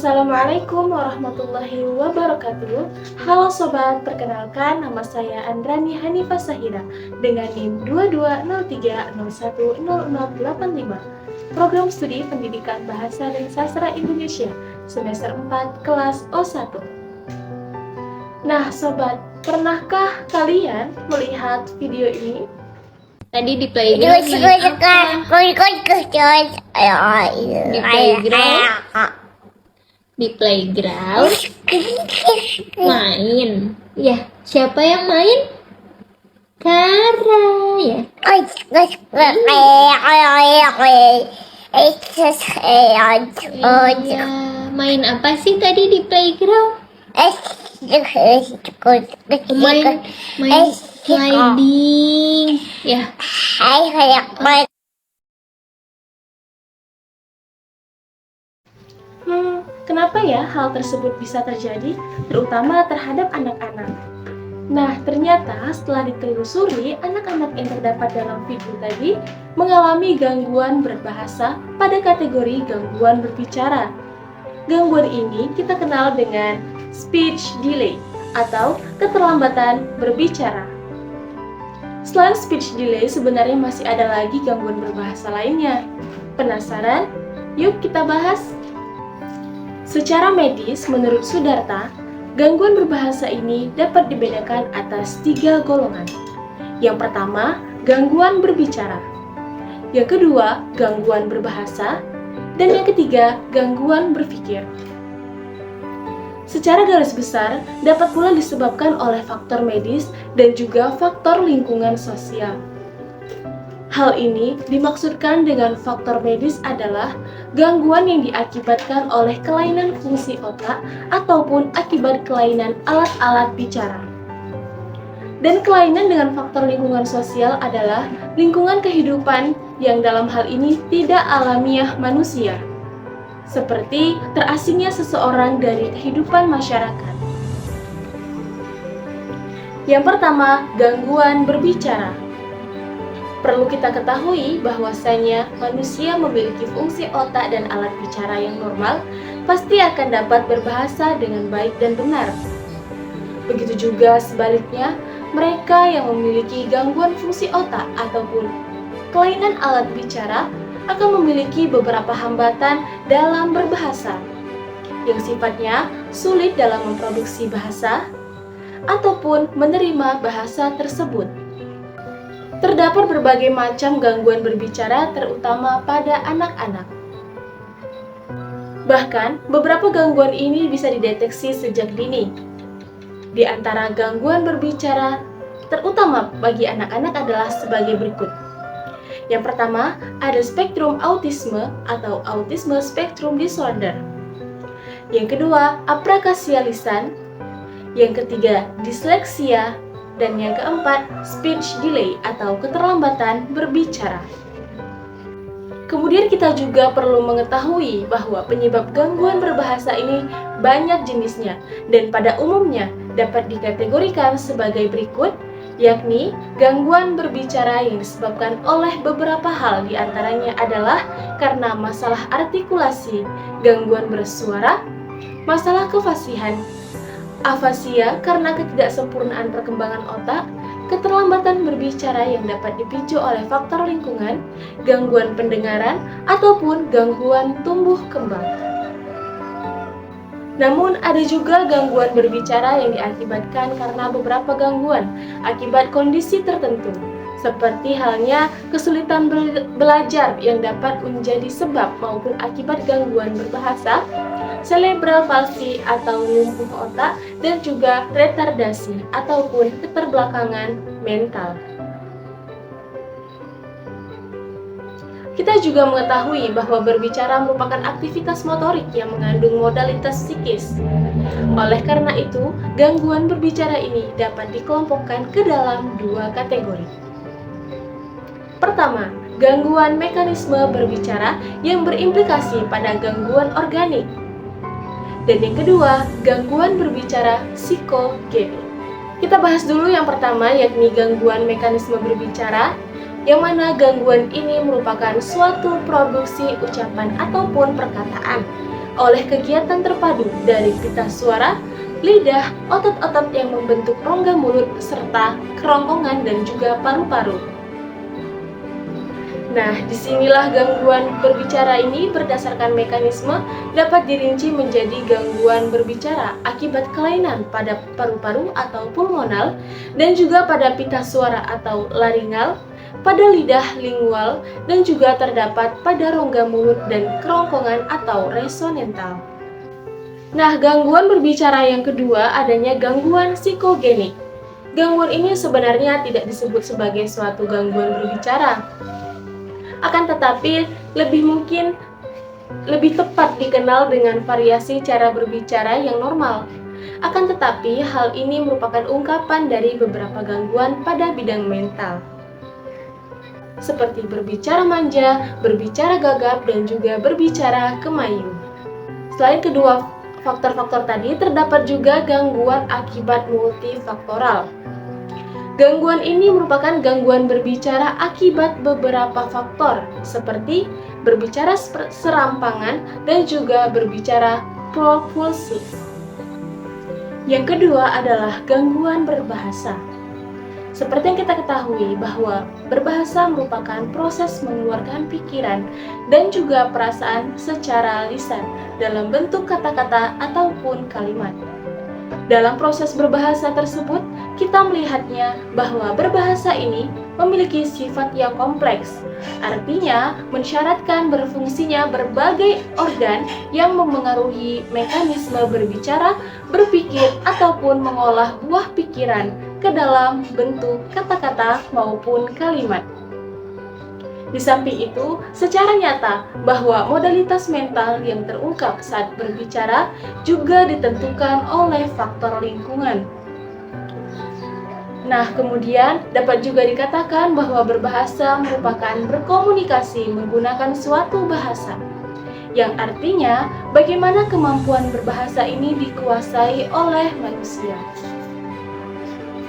Assalamualaikum warahmatullahi wabarakatuh. Halo sobat, perkenalkan nama saya Andrani Hanifah Sahira dengan NIM 2203010085. Program Studi Pendidikan Bahasa dan Sastra Indonesia semester 4 kelas O1. Nah sobat, pernahkah kalian melihat video ini? Tadi di playground main apa? Di playground main. Ya, siapa yang main? Kara ya. Iya, main apa sih tadi di playground? Main sliding. Ya. Kenapa ya hal tersebut bisa terjadi, terutama terhadap anak-anak? Nah, ternyata setelah ditelusuri, anak-anak yang terdapat dalam video tadi mengalami gangguan berbahasa pada kategori gangguan berbicara. Gangguan ini kita kenal dengan speech delay atau keterlambatan berbicara. Selain speech delay, sebenarnya masih ada lagi gangguan berbahasa lainnya. Penasaran? Yuk kita bahas. Secara medis, menurut Sudarta, gangguan berbahasa ini dapat dibedakan atas 3 golongan. Yang pertama, gangguan berbicara. Yang kedua, gangguan berbahasa. Dan yang ketiga, gangguan berpikir. Secara garis besar, dapat pula disebabkan oleh faktor medis dan juga faktor lingkungan sosial. Hal ini dimaksudkan dengan faktor medis adalah gangguan yang diakibatkan oleh kelainan fungsi otak ataupun akibat kelainan alat-alat bicara. Dan kelainan dengan faktor lingkungan sosial adalah lingkungan kehidupan yang dalam hal ini tidak alamiah manusia, seperti terasingnya seseorang dari kehidupan masyarakat. Yang pertama, gangguan berbicara. Perlu kita ketahui bahwasanya manusia memiliki fungsi otak dan alat bicara yang normal, pasti akan dapat berbahasa dengan baik dan benar. Begitu juga sebaliknya, mereka yang memiliki gangguan fungsi otak ataupun kelainan alat bicara akan memiliki beberapa hambatan dalam berbahasa, yang sifatnya sulit dalam memproduksi bahasa ataupun menerima bahasa tersebut. Terdapat berbagai macam gangguan berbicara terutama pada anak-anak. Bahkan, beberapa gangguan ini bisa dideteksi sejak dini. Di antara gangguan berbicara terutama bagi anak-anak adalah sebagai berikut. Yang pertama, ada spektrum autisme atau autisme spectrum disorder. Yang kedua, aprakasia lisan. Yang ketiga, disleksia. Dan yang keempat, speech delay atau keterlambatan berbicara. Kemudian kita juga perlu mengetahui bahwa penyebab gangguan berbahasa ini banyak jenisnya dan pada umumnya dapat dikategorikan sebagai berikut, yakni gangguan berbicara yang disebabkan oleh beberapa hal, diantaranya adalah karena masalah artikulasi, gangguan bersuara, masalah kefasihan, afasia karena ketidaksempurnaan perkembangan otak, keterlambatan berbicara yang dapat dipicu oleh faktor lingkungan, gangguan pendengaran, ataupun gangguan tumbuh kembang. Namun ada juga gangguan berbicara yang diakibatkan karena beberapa gangguan akibat kondisi tertentu, seperti halnya kesulitan belajar yang dapat menjadi sebab maupun akibat gangguan berbahasa, cerebral palsy atau lumpuh otak, dan juga retardasi ataupun keterbelakangan mental. Kita juga mengetahui bahwa berbicara merupakan aktivitas motorik yang mengandung modalitas psikis. Oleh karena itu, gangguan berbicara ini dapat dikelompokkan ke dalam 2 kategori. Pertama, gangguan mekanisme berbicara yang berimplikasi pada gangguan organik. Dan yang kedua, gangguan berbicara psikogenik. Kita bahas dulu yang pertama, yakni gangguan mekanisme berbicara, yang mana gangguan ini merupakan suatu produksi ucapan ataupun perkataan oleh kegiatan terpadu dari pita suara, lidah, otot-otot yang membentuk rongga mulut, serta kerongkongan dan juga paru-paru. Nah, disinilah gangguan berbicara ini berdasarkan mekanisme dapat dirinci menjadi gangguan berbicara akibat kelainan pada paru-paru atau pulmonal dan juga pada pita suara atau laringal, pada lidah lingual, dan juga terdapat pada rongga mulut dan kerongkongan atau resonantal. Nah, gangguan berbicara yang kedua adanya gangguan psikogenik. Gangguan ini sebenarnya tidak disebut sebagai suatu gangguan berbicara. Akan tetapi lebih tepat dikenal dengan variasi cara berbicara yang normal. Akan tetapi hal ini merupakan ungkapan dari beberapa gangguan pada bidang mental, seperti berbicara manja, berbicara gagap, dan juga berbicara kemayu. Selain kedua faktor-faktor tadi, terdapat juga gangguan akibat multifaktoral. Gangguan ini merupakan gangguan berbicara akibat beberapa faktor, seperti berbicara serampangan dan juga berbicara propulsif. Yang kedua adalah gangguan berbahasa. Seperti yang kita ketahui bahwa berbahasa merupakan proses mengeluarkan pikiran dan juga perasaan secara lisan dalam bentuk kata-kata ataupun kalimat. Dalam proses berbahasa tersebut, kita melihatnya bahwa berbahasa ini memiliki sifat yang kompleks. Artinya, mensyaratkan berfungsinya berbagai organ yang memengaruhi mekanisme berbicara, berpikir, ataupun mengolah buah pikiran ke dalam bentuk kata-kata maupun kalimat. Di samping itu, secara nyata bahwa modalitas mental yang terungkap saat berbicara juga ditentukan oleh faktor lingkungan. Nah, kemudian dapat juga dikatakan bahwa berbahasa merupakan berkomunikasi menggunakan suatu bahasa, yang artinya bagaimana kemampuan berbahasa ini dikuasai oleh manusia.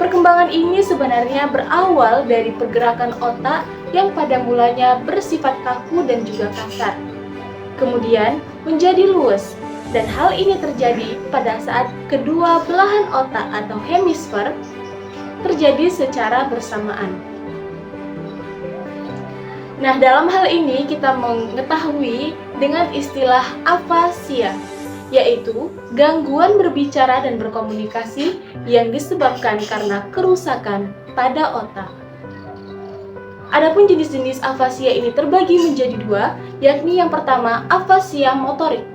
Perkembangan ini sebenarnya berawal dari pergerakan otak yang pada mulanya bersifat kaku dan juga kasar, kemudian menjadi luwes, dan hal ini terjadi pada saat kedua belahan otak atau hemisfer terjadi secara bersamaan. Nah, dalam hal ini kita mengetahui dengan istilah afasia, yaitu gangguan berbicara dan berkomunikasi yang disebabkan karena kerusakan pada otak. Adapun jenis-jenis afasia ini terbagi menjadi dua, yakni yang pertama afasia motorik.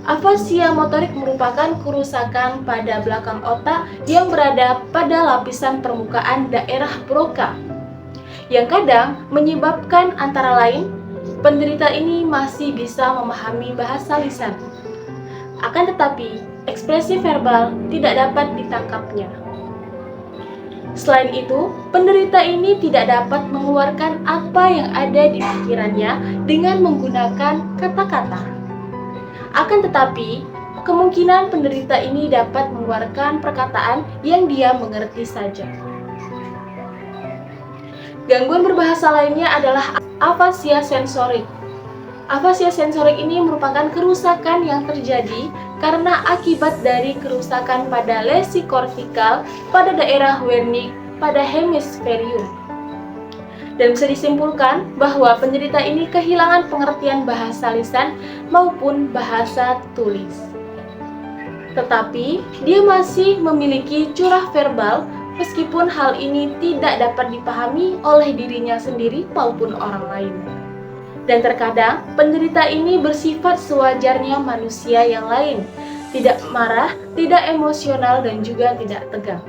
Afasia motorik merupakan kerusakan pada belakang otak yang berada pada lapisan permukaan daerah Broca, yang kadang menyebabkan antara lain penderita ini masih bisa memahami bahasa lisan. Akan tetapi, ekspresi verbal tidak dapat ditangkapnya. Selain itu, penderita ini tidak dapat mengeluarkan apa yang ada di pikirannya dengan menggunakan kata-kata. Akan tetapi, kemungkinan penderita ini dapat mengeluarkan perkataan yang dia mengerti saja. Gangguan berbahasa lainnya adalah afasia sensorik. Afasia sensorik ini merupakan kerusakan yang terjadi karena akibat dari kerusakan pada lesi kortikal pada daerah Wernicke pada hemisferium. Dan bisa disimpulkan bahwa penderita ini kehilangan pengertian bahasa lisan maupun bahasa tulis. Tetapi dia masih memiliki curah verbal meskipun hal ini tidak dapat dipahami oleh dirinya sendiri maupun orang lain. Dan terkadang penderita ini bersifat sewajarnya manusia yang lain, tidak marah, tidak emosional, dan juga tidak tegang.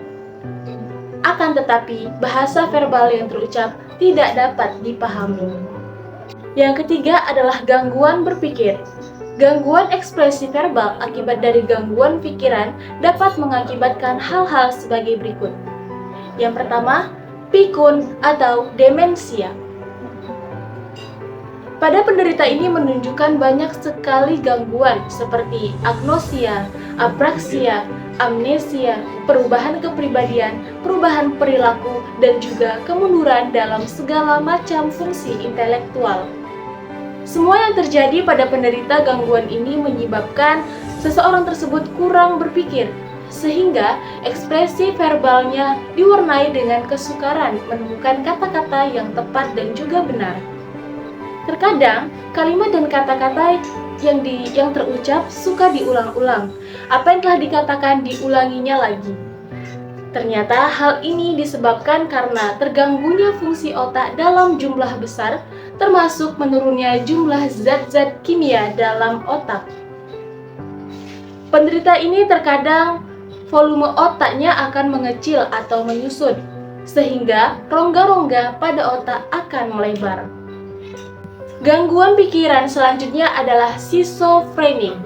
Akan tetapi, bahasa verbal yang terucap tidak dapat dipahami. Yang ketiga adalah gangguan berpikir. Gangguan ekspresi verbal akibat dari gangguan pikiran dapat mengakibatkan hal-hal sebagai berikut. Yang pertama, pikun atau demensia. Pada penderita ini menunjukkan banyak sekali gangguan seperti agnosia, apraksia, amnesia, perubahan kepribadian, perubahan perilaku, dan juga kemunduran dalam segala macam fungsi intelektual. Semua yang terjadi pada penderita gangguan ini menyebabkan seseorang tersebut kurang berpikir, sehingga ekspresi verbalnya diwarnai dengan kesukaran menemukan kata-kata yang tepat dan juga benar. Terkadang, kalimat dan kata-kata yang terucap suka diulang-ulang. Apa yang telah dikatakan diulanginya lagi. Ternyata hal ini disebabkan karena terganggunya fungsi otak dalam jumlah besar, termasuk menurunnya jumlah zat-zat kimia dalam otak. Penderita ini terkadang volume otaknya akan mengecil atau menyusut, sehingga rongga-rongga pada otak akan melebar. Gangguan pikiran selanjutnya adalah schizofrenik.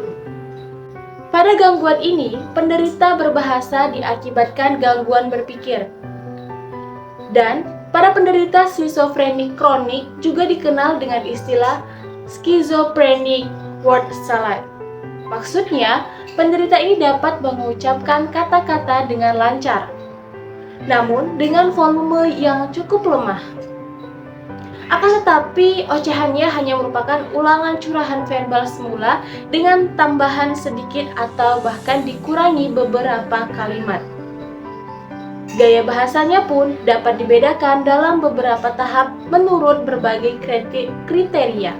Pada gangguan ini, penderita berbahasa diakibatkan gangguan berpikir. Dan para penderita schizofrenik kronik juga dikenal dengan istilah schizophrenic word salad. Maksudnya, penderita ini dapat mengucapkan kata-kata dengan lancar, namun dengan volume yang cukup lemah. Akan tetapi, ocehannya hanya merupakan ulangan curahan verbal semula dengan tambahan sedikit atau bahkan dikurangi beberapa kalimat. Gaya bahasanya pun dapat dibedakan dalam beberapa tahap menurut berbagai kriteria.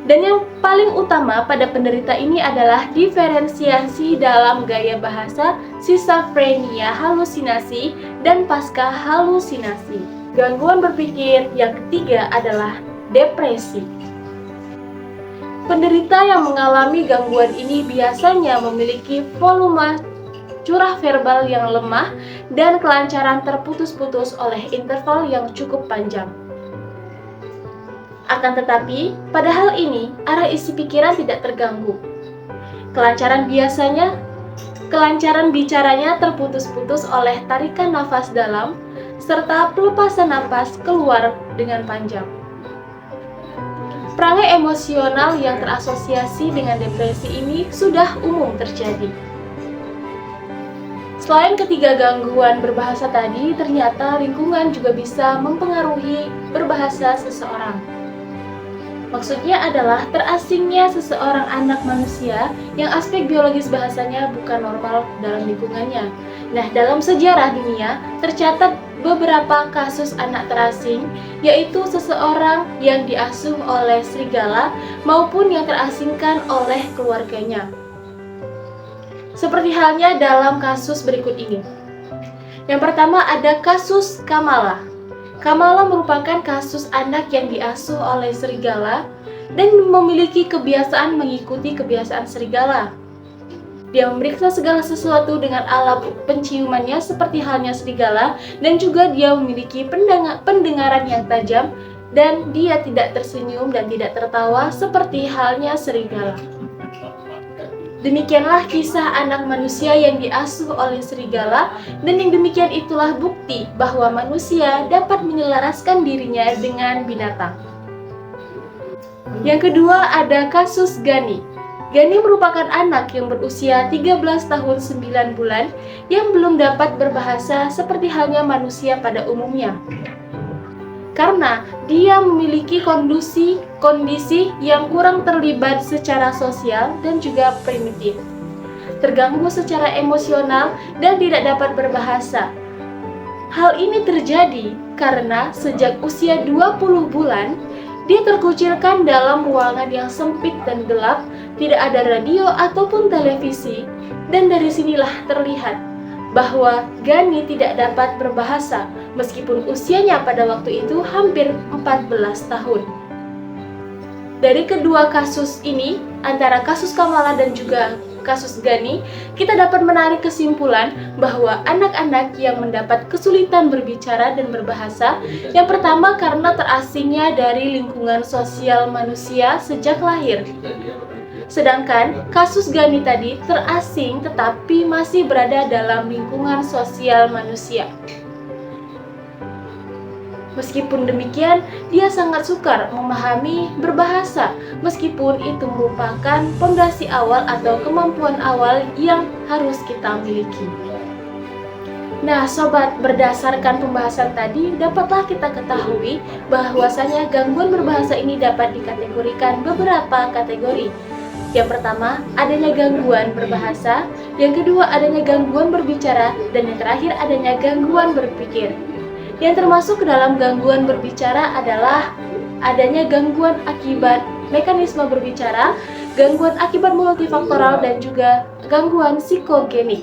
Dan yang paling utama pada penderita ini adalah diferensiasi dalam gaya bahasa, schizophrenia halusinasi, dan pasca halusinasi. Gangguan berpikir yang ketiga adalah depresi. Penderita yang mengalami gangguan ini biasanya memiliki volume curah verbal yang lemah dan kelancaran terputus-putus oleh interval yang cukup panjang. Akan tetapi, pada hal ini, arah isi pikiran tidak terganggu. Kelancaran bicaranya terputus-putus oleh tarikan nafas dalam, serta pelepasan napas keluar dengan panjang. Perangai emosional yang terasosiasi dengan depresi ini sudah umum terjadi. Selain ketiga gangguan berbahasa tadi, ternyata lingkungan juga bisa mempengaruhi berbahasa seseorang. Maksudnya adalah terasingnya seseorang anak manusia yang aspek biologis bahasanya bukan normal dalam lingkungannya. Nah, dalam sejarah dunia tercatat beberapa kasus anak terasing, yaitu seseorang yang diasuh oleh serigala maupun yang terasingkan oleh keluarganya. Seperti halnya dalam kasus berikut ini. Yang pertama ada kasus Kamala. Kamala merupakan kasus anak yang diasuh oleh serigala dan memiliki kebiasaan mengikuti kebiasaan serigala. Dia memeriksa segala sesuatu dengan alat penciumannya seperti halnya serigala, dan juga dia memiliki pendengaran yang tajam, dan dia tidak tersenyum dan tidak tertawa seperti halnya serigala. Demikianlah kisah anak manusia yang diasuh oleh serigala, dan yang demikian itulah bukti bahwa manusia dapat menyelaraskan dirinya dengan binatang. Yang kedua ada kasus Gani. Gani merupakan anak yang berusia 13 tahun 9 bulan yang belum dapat berbahasa seperti halnya manusia pada umumnya. Karena dia memiliki kondisi yang kurang terlibat secara sosial dan juga primitif, terganggu secara emosional dan tidak dapat berbahasa. Hal ini terjadi karena sejak usia 20 bulan, dia terkucilkan dalam ruangan yang sempit dan gelap, tidak ada radio ataupun televisi, dan dari sinilah terlihat bahwa Gani tidak dapat berbahasa meskipun usianya pada waktu itu hampir 14 tahun. Dari kedua kasus ini, antara kasus Kamala dan juga kasus Gani, kita dapat menarik kesimpulan bahwa anak-anak yang mendapat kesulitan berbicara dan berbahasa, yang pertama karena terasingnya dari lingkungan sosial manusia sejak lahir. Sedangkan kasus Gani tadi terasing tetapi masih berada dalam lingkungan sosial manusia. Meskipun demikian, dia sangat sukar memahami berbahasa, meskipun itu merupakan fondasi awal atau kemampuan awal yang harus kita miliki. Nah, sobat, berdasarkan pembahasan tadi, dapatlah kita ketahui bahwasanya gangguan berbahasa ini dapat dikategorikan beberapa kategori. Yang pertama, adanya gangguan berbahasa, yang kedua adanya gangguan berbicara, dan yang terakhir adanya gangguan berpikir. Yang termasuk ke dalam gangguan berbicara adalah adanya gangguan akibat mekanisme berbicara, gangguan akibat multifaktoral, dan juga gangguan psikogenik.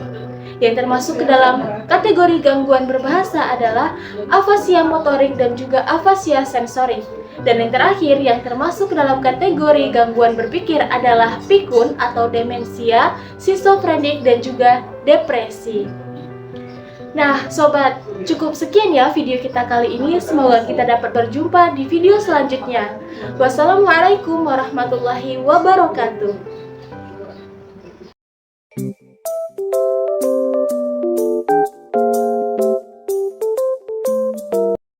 Yang termasuk ke dalam kategori gangguan berbahasa adalah afasia motorik dan juga afasia sensorik. Dan yang terakhir yang termasuk ke dalam kategori gangguan berpikir adalah pikun atau demensia, skizofrenik, dan juga depresi. Nah, sobat, cukup sekian ya video kita kali ini. Semoga kita dapat berjumpa di video selanjutnya. Wassalamualaikum warahmatullahi wabarakatuh.